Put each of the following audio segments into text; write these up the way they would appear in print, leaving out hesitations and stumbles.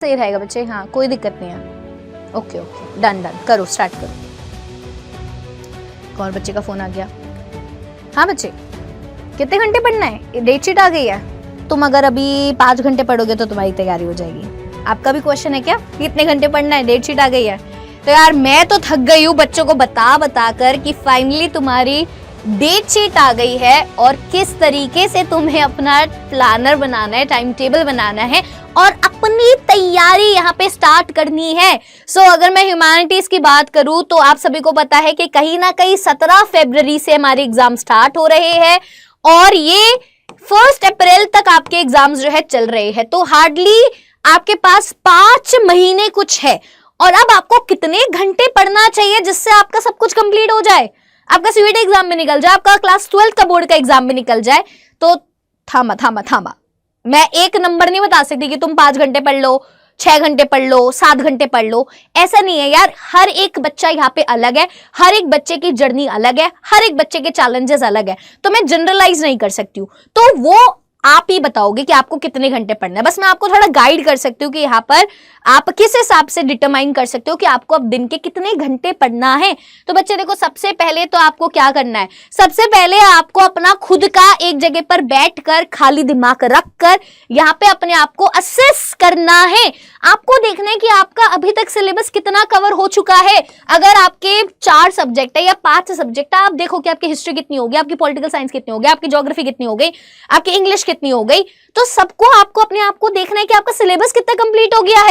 सही रहेगा बच्चे, हाँ कोई दिक्कत नहीं है। ओके ओके डन डन, करो स्टार्ट करो। कौन बच्चे का फोन आ गया? हाँ बच्चे कितने घंटे पढ़ना है? डेट शीट आ गई है। तुम अगर अभी 5 घंटे पढ़ोगे तो तुम्हारी तैयारी हो जाएगी। आपका भी क्वेश्चन है क्या कितने घंटे पढ़ना है? डेट शीट आ गई है। तो यार मैं तो थक गई हूँ बच्चों को बता बता कर कि फाइनली तुम्हारी डेट शीट आ गई है और किस तरीके से तुम्हें अपना प्लानर बनाना है, टाइम टेबल बनाना है और अपनी तैयारी यहाँ पे स्टार्ट करनी है। सो अगर मैं ह्यूमैनिटीज की बात करूँ तो आप सभी को पता है कि कहीं ना कहीं 17 फरवरी से हमारे एग्जाम स्टार्ट हो रहे हैं और ये 1 अप्रैल तक आपके एग्जाम्स जो है चल रहे हैं। तो हार्डली आपके पास 5 महीने कुछ है और अब आपको कितने घंटे पढ़ना चाहिए जिससे आपका सब कुछ कंप्लीट हो जाए, आपका सीयूईटी एग्जाम भी निकल जाए, आपका क्लास 12 का बोर्ड का एग्जाम भी निकल जाए। तो थामा थामा थामा, मैं एक नंबर नहीं बता सकती कि तुम 5 घंटे पढ़ लो, 6 घंटे पढ़ लो, 7 घंटे पढ़ लो, ऐसा नहीं है यार। हर एक बच्चा यहाँ पे अलग है, हर एक बच्चे की जर्नी अलग है, हर एक बच्चे के चैलेंजेस अलग है, तो मैं जनरलाइज नहीं कर सकती हूँ। तो वो आप ही बताओगे कि आपको कितने घंटे पढ़ना है। बस मैं आपको थोड़ा गाइड कर सकती हूँ कि यहाँ पर आप किस हिसाब से डिटरमाइन कर सकते हो कि आपको अब दिन के कितने घंटे पढ़ना है। तो बच्चे देखो, सबसे पहले तो आपको क्या करना है, सबसे पहले आपको अपना खुद का एक जगह पर बैठकर खाली दिमाग रखकर यहाँ पे अपने आप को असेस करना है। आपको देखना है कि आपका अभी तक सिलेबस कितना कवर हो चुका है। अगर आपके 4 सब्जेक्ट है या 5 सब्जेक्ट है, आप देखो कि आपकी हिस्ट्री कितनी होगी, आपकी पॉलिटिकल साइंस कितनी होगी, आपकी ज्योग्राफी कितनी हो गई, आपकी इंग्लिश कितनी हो गई। तो सबको आपको अपने आप को देखना है कि आपका सिलेबस कितना कंप्लीट हो गया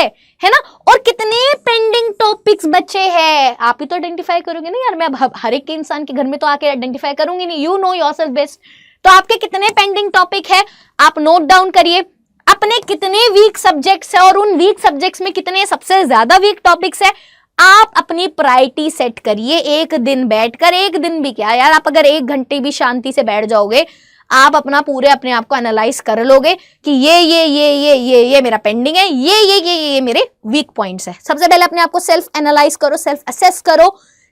है ना, और कितने पेंडिंग टॉपिक्स बचे हैं। आप ही तो आइडेंटिफाई करोगे ना यार, मैं अब हर एक के इंसान के घर में तो आके आइडेंटिफाई करूंगी नहीं, यू नो योरसेल्फ बेस्ट। तो आपके कितने पेंडिंग टॉपिक है आप नोट डाउन करिए, अपने कितने वीक सब्जेक्ट्स है और उन वीक सब्जेक्ट्स में कितने सबसे ज्यादा वीक टॉपिक्स है, आप अपनी प्रायोरिटी सेट करिए। एक दिन बैठकर, एक दिन भी क्या यार, आप अगर 1 घंटे भी शांति से बैठ जाओगे, आप अपना पूरे अपने आप को एनालाइज कर लोगे कि ये मेरा पेंडिंग है, ये मेरे वीक पॉइंट्स है। सबसे पहले अपने आप को सेल्फ एनालाइज करो, सेल्फ असेस करो,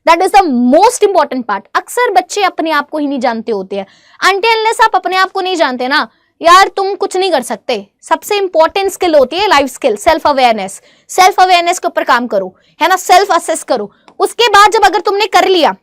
that is the most important part. अक्सर बच्चे अपने आप को ही नहीं जानते होते हैं। अनटिल अनलेस आप अपने आप को नहीं जानते ना यार, तुम कुछ नहीं कर सकते। सबसे इंपॉर्टेंट स्किल होती है life skill, self awareness. Self awareness के ऊपर काम करो, है ना, सेल्फ असेस करो। उसके बाद जब अगर तुमने कर लिया,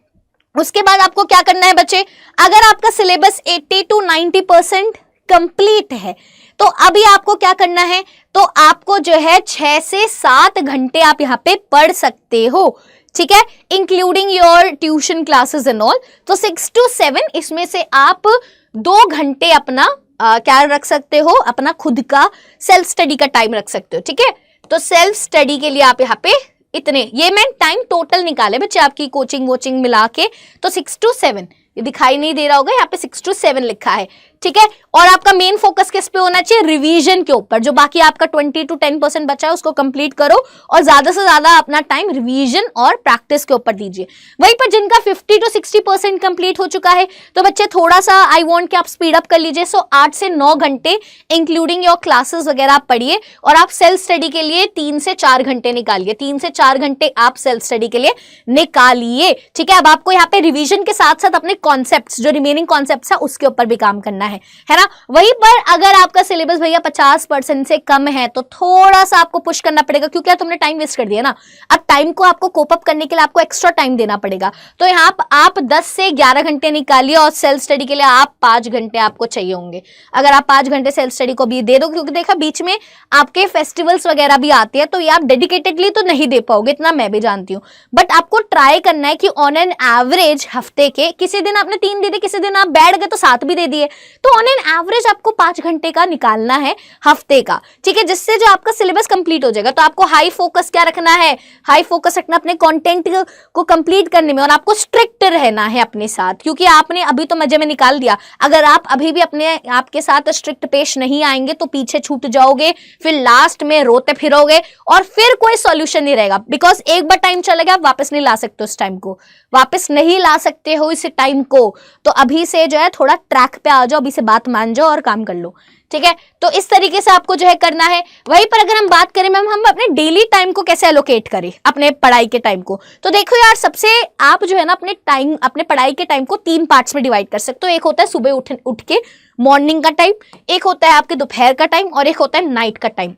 उसके बाद आपको क्या करना है बच्चे, अगर आपका सिलेबस 80 to 90% कंप्लीट है तो अभी आपको क्या करना है, तो आपको जो है 6 से 7 घंटे आप यहाँ पे पढ़ सकते हो, ठीक है, including your tuition classes and all. तो 6 to 7 इसमें से आप 2 घंटे अपना क्या रख सकते हो, अपना खुद का सेल्फ स्टडी का टाइम रख सकते हो, ठीक है। तो सेल्फ स्टडी के लिए आप यहाँ पे इतने, ये मैं टाइम टोटल निकाले बच्चे आपकी कोचिंग वोचिंग मिला के, तो 6 to 7, ये दिखाई नहीं दे रहा होगा, यहाँ पे 6 to 7 लिखा है, ठीक है। और आपका मेन फोकस किस पे होना चाहिए, रिवीजन के ऊपर। जो बाकी आपका 20 to 10% बचा है उसको कंप्लीट करो और ज्यादा से ज्यादा अपना टाइम रिवीजन और प्रैक्टिस के ऊपर दीजिए। वहीं पर जिनका 50 to 60% कंप्लीट हो चुका है तो बच्चे थोड़ा सा आई वांट कि आप स्पीड अप कर लीजिए। सो 8 से 9 घंटे इंक्लूडिंग योर क्लासेस वगैरह आप पढ़िए और आप सेल्फ स्टडी के लिए 3 से 4 घंटे निकालिए। 3 से 4 घंटे आप सेल्फ स्टडी के लिए निकालिए, ठीक है। अब आपको यहाँ पे रिविजन के साथ साथ अपने कॉन्सेप्ट्स, जो रिमेनिंग कॉन्सेप्ट्स है उसके ऊपर भी काम करना है ना। वहीं पर अगर आपका सिलेबस भैया 50% से कम है तो थोड़ा सा आपको पुश करना पड़ेगा, क्योंकि तुमने टाइम वेस्ट कर दिया ना। अब टाइम को आपको कोप अप करने के लिए आपको एक्स्ट्रा टाइम देना पड़ेगा। तो यहाँ आप 10 से 11 घंटे निकालिए और सेल्फ स्टडी के लिए आप 5 घंटे आपको चाहिए होंगे। अगर आप 5 घंटे सेल्फ स्टडी को भी दे दो, क्योंकि देखा बीच में आपके फेस्टिवल्स वगैरह भी आते हैं, तो ये आप डेडिकेटेडली तो नहीं दे पाओगे, इतना मैं भी जानती हूँ। बट आपको ट्राई करना है कि ऑन एन एवरेज हफ्ते के, किसी दिन आपने 3 दे दिए, किसी दिन आप बैठ गए तो 7 भी दे दिए, तो ऑन एन एवरेज आपको 5 घंटे का निकालना है हफ्ते का, ठीक है, जिससे जो आपका सिलेबस कंप्लीट हो जाएगा। तो आपको हाई फोकस क्या रखना है, हाई फोकस रखना अपने कंटेंट को कंप्लीट करने में, और आपको स्ट्रिक्ट रहना है अपने साथ, क्योंकि आपने अभी तो मजे में निकाल दिया। अगर आप अभी भी अपने आपके साथ स्ट्रिक्ट पेश नहीं आएंगे तो पीछे छूट जाओगे, फिर लास्ट में रोते फिरोगे और फिर कोई सॉल्यूशन नहीं रहेगा। बिकॉज एक बार टाइम चला गया, आप वापस नहीं ला सकते, उस टाइम को वापस नहीं ला सकते हो, इस टाइम को। तो अभी से जो है थोड़ा ट्रैक पे आ जाओ, अभी से बात मान जाओ और काम कर लो, ठीक है। तो इस तरीके से आपको जो है करना है। वहीं पर अगर हम बात करें मैम, हम अपने डेली टाइम को कैसे एलोकेट करें, अपने पढ़ाई के टाइम को, तो देखो यार, सबसे आप जो है ना अपने टाइम, अपने पढ़ाई के टाइम को 3 पार्ट्स में डिवाइड कर सकते हो। एक होता है सुबह उठ के मॉर्निंग का टाइम, एक होता है आपके दोपहर का टाइम और एक होता है नाइट का टाइम।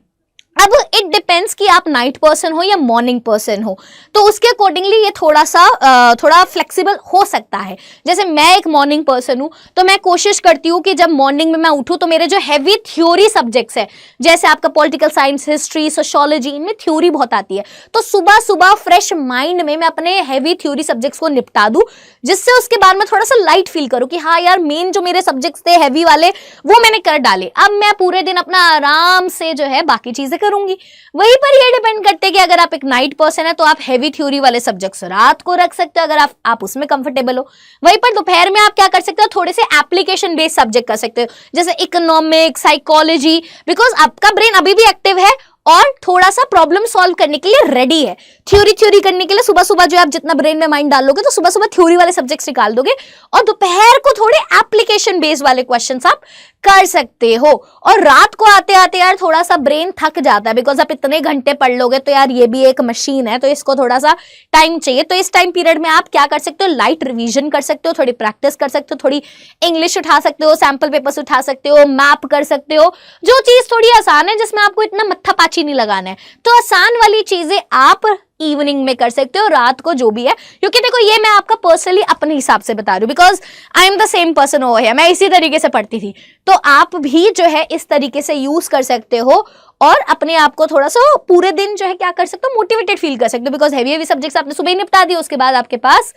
अब इट डिपेंड्स कि आप नाइट पर्सन हो या मॉर्निंग पर्सन हो, तो उसके अकॉर्डिंगली ये थोड़ा फ्लेक्सिबल हो सकता है। जैसे मैं एक मॉर्निंग पर्सन हूं, तो मैं कोशिश करती हूँ कि जब मॉर्निंग में मैं उठूं तो मेरे जो हैवी थ्योरी सब्जेक्ट्स है, जैसे आपका पॉलिटिकल साइंस, हिस्ट्री, सोशियोलॉजी, इनमें थ्योरी बहुत आती है, तो सुबह सुबह फ्रेश माइंड में मैं अपने हैवी थ्योरी सब्जेक्ट्स को निपटा दूं, जिससे उसके बाद मैं थोड़ा सा लाइट फील करूं कि हाँ यार मेन जो मेरे सब्जेक्ट्स थे हैवी वाले वो मैंने कर डाले, अब मैं पूरे दिन अपना आराम से जो है बाकी चीजें करूंगी। वहीं पर ये डिपेंड करते हैं कि अगर आप एक नाइट पर्सन है तो आप हैवी थ्योरी वाले सब्जेक्ट्स रात को रख सकते हो, अगर आप उसमें कंफर्टेबल हो। वहीं पर दोपहर में आप क्या कर सकते हो, थोड़े से एप्लीकेशन बेस्ड सब्जेक्ट कर सकते हो, जैसे इकोनॉमिक्स, साइकोलॉजी, बिकॉज आपका ब्रेन अभी भी एक्टिव है और थोड़ा सा प्रॉब्लम सॉल्व करने के लिए रेडी है। थ्योरी करने के लिए सुबह सुबह जो आप जितना ब्रेन में माइंड डालोगे तो सुबह सुबह थ्योरी वाले सब्जेक्ट्स निकाल दोगे, और दोपहर को थोड़े एप्लीकेशन बेस्ड वाले क्वेश्चंस आप कर सकते हो। और रात को आते आते यार थोड़ा सा ब्रेन थक जाता है, बिकॉज आप इतने घंटे पढ़ लोगे तो यार ये भी एक मशीन है, तो इसको थोड़ा सा टाइम चाहिए। तो इस टाइम पीरियड में आप क्या कर सकते हो, लाइट रिवीजन कर सकते हो, थोड़ी प्रैक्टिस कर सकते हो, थोड़ी इंग्लिश उठा सकते हो, सैंपल पेपर्स उठा सकते हो, मैप कर सकते हो, जो चीज थोड़ी आसान है जिसमें आपको इतना मत्था पाची नहीं लगाना है, तो आसान वाली चीजें आप इवनिंग में कर सकते हो, रात को जो भी है। क्योंकि देखो ये मैं आपका पर्सनली अपने हिसाब से बता रही हूँ, because I am the same person over here, मैं इसी तरीके से पढ़ती थी, तो आप भी जो है इस तरीके से यूज कर सकते हो और अपने आप को थोड़ा सा पूरे दिन जो है क्या कर सकते हो, मोटिवेटेड फील कर सकते हो, बिकॉज हैवी सब्जेक्ट्स आपने सुबह ही निपटा दिए, उसके बाद आपके पास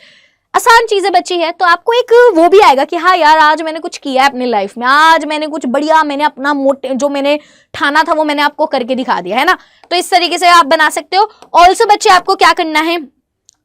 आसान चीजें बची है, तो आपको एक वो भी आएगा कि हाँ यार आज मैंने कुछ किया है अपनी लाइफ में, आज मैंने कुछ बढ़िया, मैंने अपना जो मैंने ठाना था वो मैंने आपको करके दिखा दिया है ना। तो इस तरीके से आप बना सकते हो। ऑल्सो बच्चे आपको क्या करना है,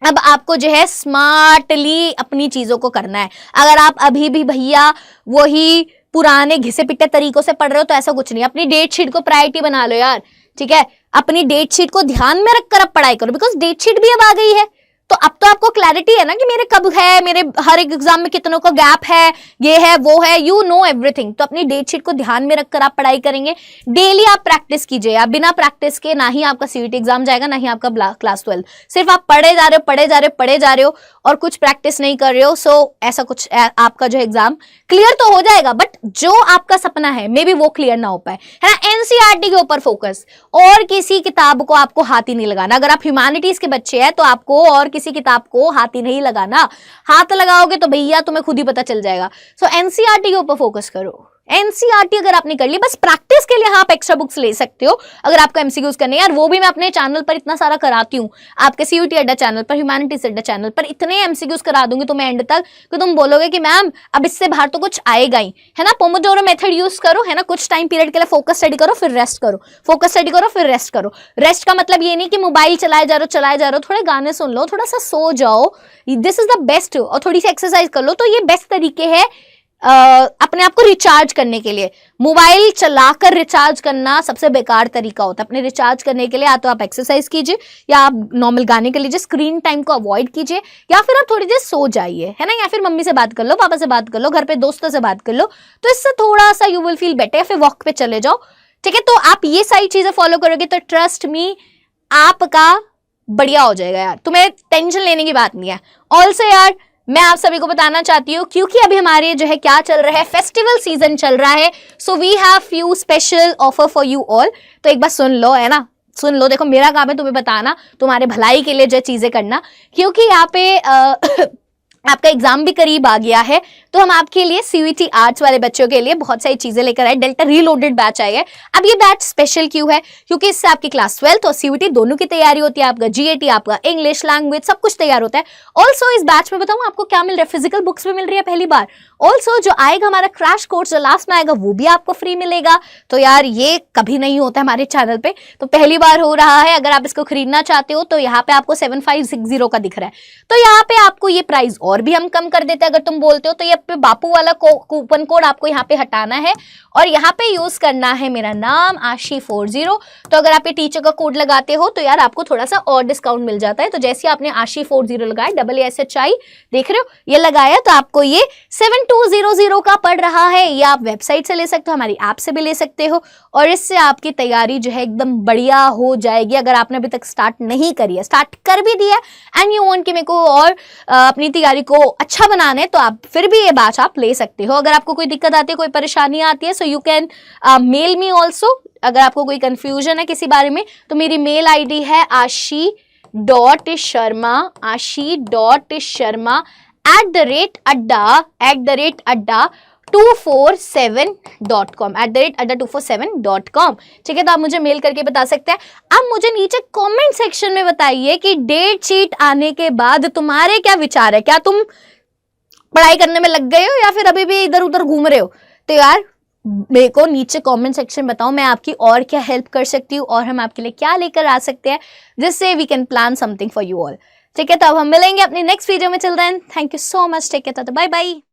अब आपको जो है स्मार्टली अपनी चीजों को करना है। अगर आप अभी भी भैया वही पुराने घिसे पिटे तरीकों से पढ़ रहे हो तो ऐसा कुछ नहीं, अपनी डेट शीट को प्रायोरिटी बना लो यार, ठीक है। अपनी डेट शीट को ध्यान में रखकर अब पढ़ाई करो, बिकॉज डेट शीट भी अब आ गई है, तो अब तो आपको क्लैरिटी है ना कि मेरे कब है, मेरे हर एक एग्जाम में कितनों का गैप है, ये है वो है, यू नो एवरीथिंग। तो अपनी डेट शीट को ध्यान में रखकर आप पढ़ाई करेंगे। डेली आप प्रैक्टिस कीजिए, आप बिना प्रैक्टिस के ना ही आपका सीयूईटी एग्जाम जाएगा, ना ही आपका क्लास 12। सिर्फ आप पढ़े जा रहे हो और कुछ प्रैक्टिस नहीं कर रहे हो, सो ऐसा कुछ आपका जो एग्जाम क्लियर तो हो जाएगा, बट जो आपका सपना है मे बी वो क्लियर ना हो पाए, है ना। एनसीईआरटी के ऊपर फोकस, और किसी किताब को आपको हाथ ही नहीं लगाना। अगर आप ह्यूमैनिटीज के बच्चे हैं तो आपको और किसी किताब को हाथ ही नहीं लगाना, हाथ लगाओगे तो भैया तुम्हें खुद ही पता चल जाएगा। सो एनसीईआरटी के ऊपर फोकस करो। एनसीईआरटी अगर आपने कर ली, बस प्रैक्टिस के लिए आप एक्स्ट्रा बुक्स ले सकते हो अगर आपको एमसीक्यूज करने, यार वो भी मैं अपने चैनल पर इतना सारा कराती हूँ, आपके सीयूईटी अड्डा चैनल पर, ह्यूमैनिटीज अड्डा चैनल पर इतने एमसीक्यूज करा दूंगी तुम्हें एंड तक कि तुम बोलोगे कि मैम अब इससे बाहर तो कुछ आएगा ही, है ना। पोमोडोरो मेथड यूज करो, है ना, कुछ टाइम पीरियड के लिए फोकस स्टडी करो, फिर रेस्ट करो, फोकस स्टडी करो, फिर रेस्ट करो। रेस्ट का मतलब ये नहीं कि मोबाइल चलाए जा रहे हो, थोड़े गाने सुन लो, थोड़ा सा सो जाओ, दिस इज द बेस्ट। और थोड़ी सी एक्सरसाइज कर लो, तो ये बेस्ट तरीके है अपने आप को रिचार्ज करने के लिए। मोबाइल चलाकर रिचार्ज करना सबसे बेकार तरीका होता है। अपने रिचार्ज करने के लिए या तो आप एक्सरसाइज कीजिए, या आप नॉर्मल गाने के लीजिए, स्क्रीन टाइम को अवॉइड कीजिए, या फिर आप थोड़ी देर सो जाइए, है ना, या फिर मम्मी से बात कर लो, पापा से बात कर लो, घर पे दोस्तों से बात कर लो, तो इससे थोड़ा सा यू विल फील बेटर। या फिर वॉक पे चले जाओ, ठीक है। तो आप ये सारी चीजें फॉलो करोगे तो ट्रस्ट मी आपका बढ़िया हो जाएगा यार, तुम्हें टेंशन लेने की बात नहीं है। ऑल्सो यार मैं आप सभी को बताना चाहती हूँ, क्योंकि अभी हमारे जो है क्या चल रहा है, फेस्टिवल सीजन चल रहा है, so we have few special offer for you all. तो एक बार सुन लो, है ना, सुन लो। देखो मेरा काम है तुम्हें बताना, तुम्हारे भलाई के लिए जो चीजें करना, क्योंकि यहाँ पे आपका एग्जाम भी करीब आ गया है, तो हम आपके लिए सीयूईटी आर्ट्स वाले बच्चों के लिए बहुत सारी चीजें लेकर आए। डेल्टा रीलोडेड बैच आई है। अब ये बैच स्पेशल क्यों है, क्योंकि इससे आपकी क्लास 12 और सीयूईटी दोनों की तैयारी होती है, आपका जीएटी, आपका इंग्लिश लैंग्वेज सब कुछ तैयार होता है। ऑल्सो इस बैच में बताऊं आपको क्या मिल रहा है, फिजिकल बुक्स भी मिल रही है पहली बार। ऑल्सो जो आएगा हमारा क्रैश कोर्स जो लास्ट में आएगा वो भी आपको फ्री मिलेगा। तो यार ये कभी नहीं होता हमारे चैनल पे, तो पहली बार हो रहा है। अगर आप इसको खरीदना चाहते हो तो यहाँ पे आपको 7560 का दिख रहा है, तो यहाँ पे आपको ये प्राइस और भी हम कम कर देते हैं अगर तुम बोलते हो। तो ये पे बापू वाला कूपन कोड आपको यहाँ पे हटाना है और यहाँ पे यूज करना है मेरा नाम आशी40। तो अगर आप ये टीचर का कोड लगाते हो तो यार आपको थोड़ा सा और डिस्काउंट मिल जाता है। तो जैसे आपने आशी40 लगाया, AASHI देख रहे हो, ये लगाया, तो आपको ये 7200 का पड़ रहा है। ये आप वेबसाइट से ले सकते हो, हमारी ऐप से भी ले सकते हो, और इससे आपकी तैयारी जो है एकदम बढ़िया हो जाएगी। अगर आपने अभी तक स्टार्ट नहीं करी है, स्टार्ट कर भी दिया एंड यू वांट कि मेरे को और अपनी तैयारी को अच्छा बनाना है तो आप फिर भी ये बैच आप ले सकते हो। अगर आपको कोई दिक्कत आती है, कोई परेशानी आती है, so you can mail me also. अगर आपको कोई कंफ्यूजन है किसी बारे में तो मेरी मेल आईडी है ashi.sharma@247.com। ठीक है, तो आप मुझे मेल करके बता सकते हैं। आप मुझे नीचे कमेंट सेक्शन में बताइए कि डेट शीट आने के बाद तुम्हारे क्या विचार है, क्या तुम पढ़ाई करने में लग गए हो या फिर अभी भी इधर उधर घूम रहे हो। तो यार मेरे को नीचे कमेंट सेक्शन बताओ, मैं आपकी और क्या हेल्प कर सकती हूँ और हम आपके लिए क्या लेकर आ सकते हैं जिससे we can plan something for you all. ठीक है, तो अब हम मिलेंगे अपनी नेक्स्ट वीडियो में। Children, thank you so much, take care, bye bye.